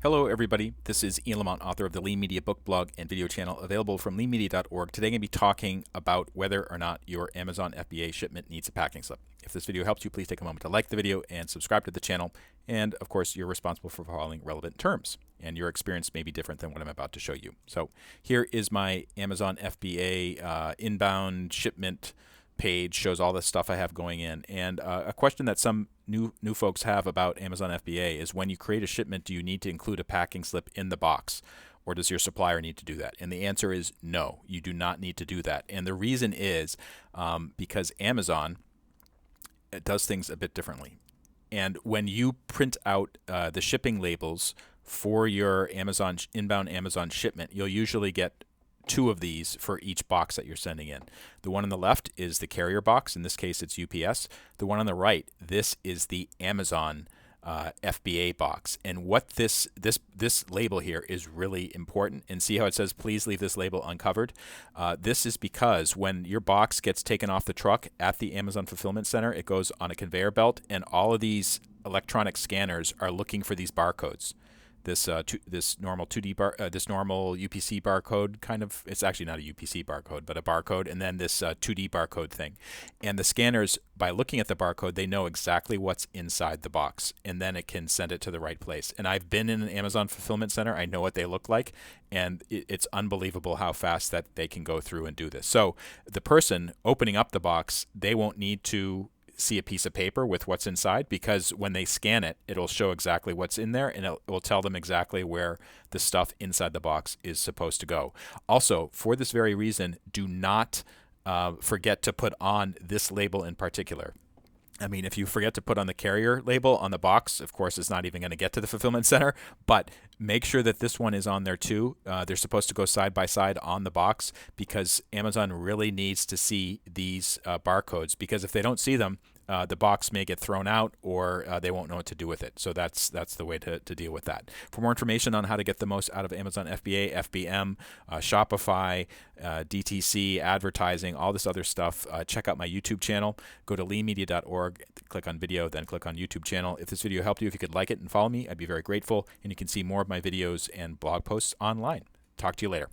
Hello everybody, this is Ian Lamont, author of the Lean Media book, blog, and video channel available from leanmedia.org. Today I'm going to be talking about whether or not your Amazon FBA shipment needs a packing slip. If this video helps you, please take a moment to like the video and subscribe to the channel. And of course, you're responsible for following relevant terms. And your experience may be different than what I'm about to show you. So here is my Amazon FBA inbound shipment page, shows all the stuff I have going in. And a question that some new folks have about Amazon FBA is, when you create a shipment, do you need to include a packing slip in the box, or does your supplier need to do that? And the answer is no, you do not need to do that. And the reason is because Amazon does things a bit differently. And when you print out the shipping labels for your inbound Amazon shipment, you'll usually get two of these for each box that you're sending in. The one on the left is the carrier box. In this case, it's UPS. The one on the right, this is the Amazon FBA box. And what this label here is really important. And see how it says, please leave this label uncovered? This is because when your box gets taken off the truck at the Amazon Fulfillment Center, it goes on a conveyor belt, and all of these electronic scanners are looking for these barcodes. This normal UPC barcode kind of, it's actually not a UPC barcode, but a barcode, and then this 2D barcode thing. And the scanners, by looking at the barcode, they know exactly what's inside the box, and then it can send it to the right place. And I've been in an Amazon Fulfillment Center. I know what they look like, and it's unbelievable how fast that they can go through and do this. So the person opening up the box, they won't need to see a piece of paper with what's inside, because when they scan it, it'll show exactly what's in there, and it will tell them exactly where the stuff inside the box is supposed to go. Also, for this very reason, do not forget to put on this label in particular. I mean, if you forget to put on the carrier label on the box, of course, it's not even going to get to the fulfillment center, but make sure that this one is on there too. They're supposed to go side by side on the box, because Amazon really needs to see these barcodes, because if they don't see them, the box may get thrown out, or they won't know what to do with it. So that's the way to deal with that. For more information on how to get the most out of Amazon FBA, FBM, Shopify, DTC, advertising, all this other stuff, check out my YouTube channel. Go to leanmedia.org, click on video, then click on YouTube channel. If this video helped you, if you could like it and follow me, I'd be very grateful. And you can see more of my videos and blog posts online. Talk to you later.